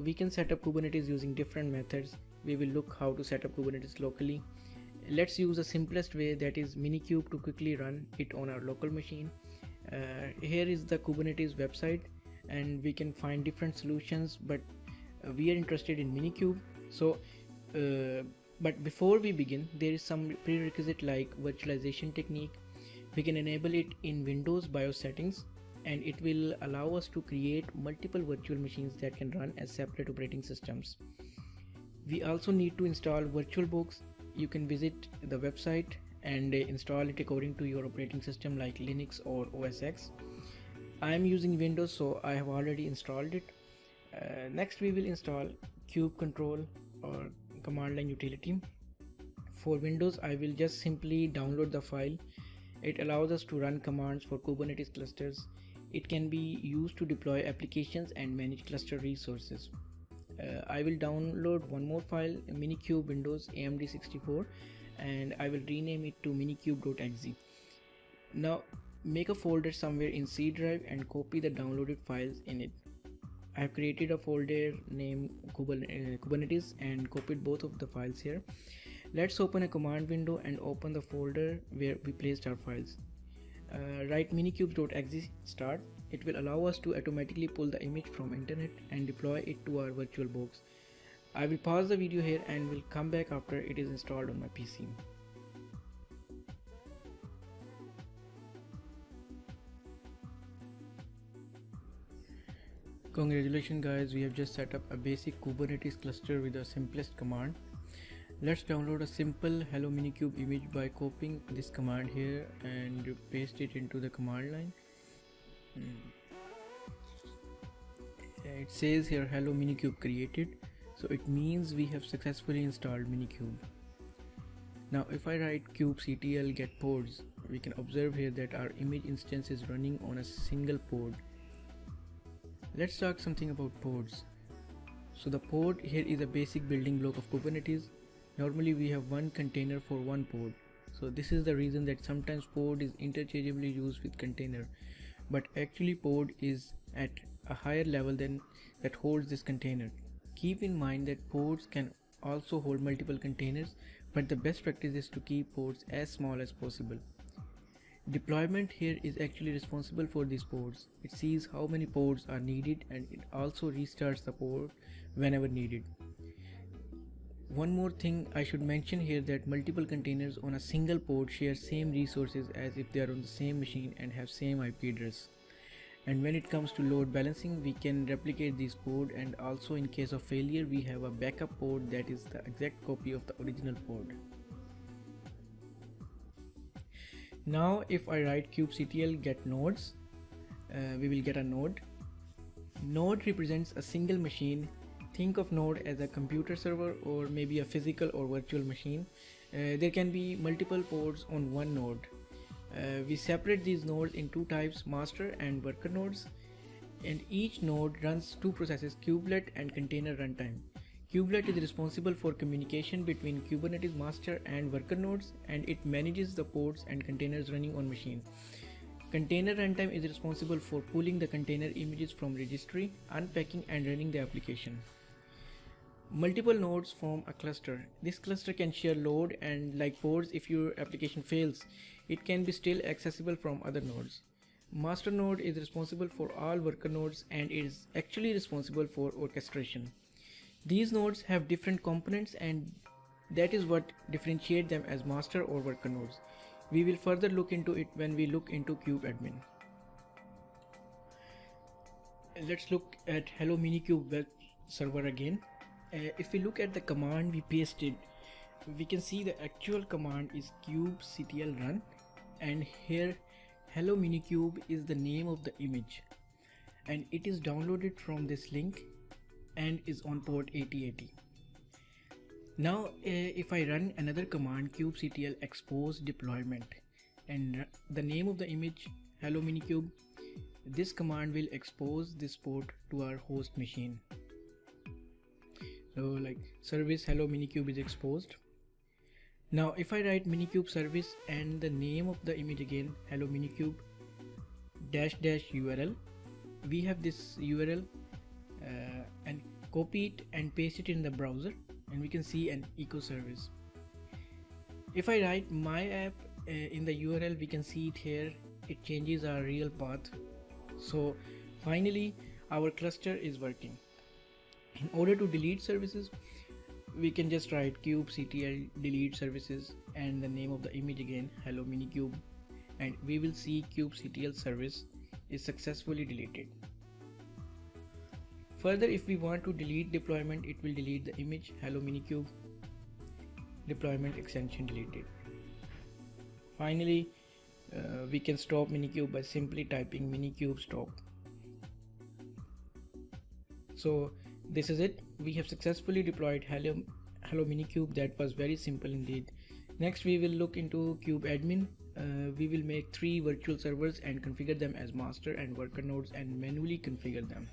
We can set up Kubernetes using different methods. We will look how to set up Kubernetes locally. Let's use the simplest way, that is Minikube, to quickly run it on our local machine. Here is the Kubernetes website, and we can find different solutions, but we are interested in Minikube. But before we begin, there is some prerequisite like virtualization technique. We can enable it in Windows BIOS settings, and it will allow us to create multiple virtual machines that can run as separate operating systems. We also need to install VirtualBox. You can visit the website and install it according to your operating system like Linux or OS X. I am using Windows, so I have already installed it. Next we will install kube control or command line utility. For Windows, I will just simply download the file. It allows us to run commands for Kubernetes clusters. It can be used to deploy applications and manage cluster resources. I will download one more file, Minikube Windows AMD64, and I will rename it to minikube.exe. Now make a folder somewhere in C drive and copy the downloaded files in it. I have created a folder named Kubernetes and copied both of the files here. Let's open a command window and open the folder where we placed our files. Write minikube.exe start. It will allow us to automatically pull the image from internet and deploy it to our VirtualBox. I will pause the video here and will come back after it is installed on my PC. Congratulations guys, we have just set up a basic Kubernetes cluster with the simplest command. Let's download a simple hello minikube image by copying this command here and paste it into the command line. It says here hello minikube created, so it means we have successfully installed Minikube. Now if I write kubectl get pods, we can observe here that our image instance is running on a single pod. Let's talk something about pods. So the pod here is a basic building block of Kubernetes. Normally we have one container for one pod. So this is the reason that sometimes pod is interchangeably used with container, but actually pod is at a higher level than that holds this container. Keep in mind that pods can also hold multiple containers, but the best practice is to keep pods as small as possible. Deployment here is actually responsible for these pods. It sees how many pods are needed and it also restarts the pod whenever needed. One more thing I should mention here, that multiple containers on a single pod share same resources as if they are on the same machine and have same IP address. And when it comes to load balancing, we can replicate this pod, and also in case of failure we have a backup pod that is the exact copy of the original pod. Now if I write kubectl get nodes, we will get a node. Node represents a single machine. Think of node as a computer server or maybe a physical or virtual machine. There can be multiple pods on one node. We separate these nodes in two types, master and worker nodes, and each node runs two processes, kubelet and container runtime. Kubelet is responsible for communication between Kubernetes master and worker nodes, and it manages the pods and containers running on machine. Container runtime is responsible for pulling the container images from registry, unpacking and running the application. Multiple nodes form a cluster. This cluster can share load, and like pods, if your application fails, it can be still accessible from other nodes. Master node is responsible for all worker nodes and is actually responsible for orchestration. These nodes have different components, and that is what differentiates them as master or worker nodes. We will further look into it when we look into kubeadmin. Let's look at hello minikube web server again. If we look at the command we pasted, we can see the actual command is kubectl run, and here hello minikube is the name of the image, and it is downloaded from this link and is on port 8080. Now if I run another command, kubectl expose deployment, and the name of the image hello minikube, this command will expose this port to our host machine. So like service hello minikube is exposed. Now if I write minikube service and the name of the image again hello minikube -- URL, we have this URL and copy it and paste it in the browser, and we can see an echo service. If I write my app in the URL, we can see it here. It changes our real path. So finally our cluster is working. In order to delete services, we can just write kubectl delete services and the name of the image again, hello minikube, and we will see kubectl service is successfully deleted. Further, if we want to delete deployment, it will delete the image hello minikube, deployment extension deleted. Finally, we can stop minikube by simply typing minikube stop. So this is it. We have successfully deployed hello minikube. That was very simple indeed. Next we will look into kubeadmin. We will make 3 virtual servers and configure them as master and worker nodes and manually configure them.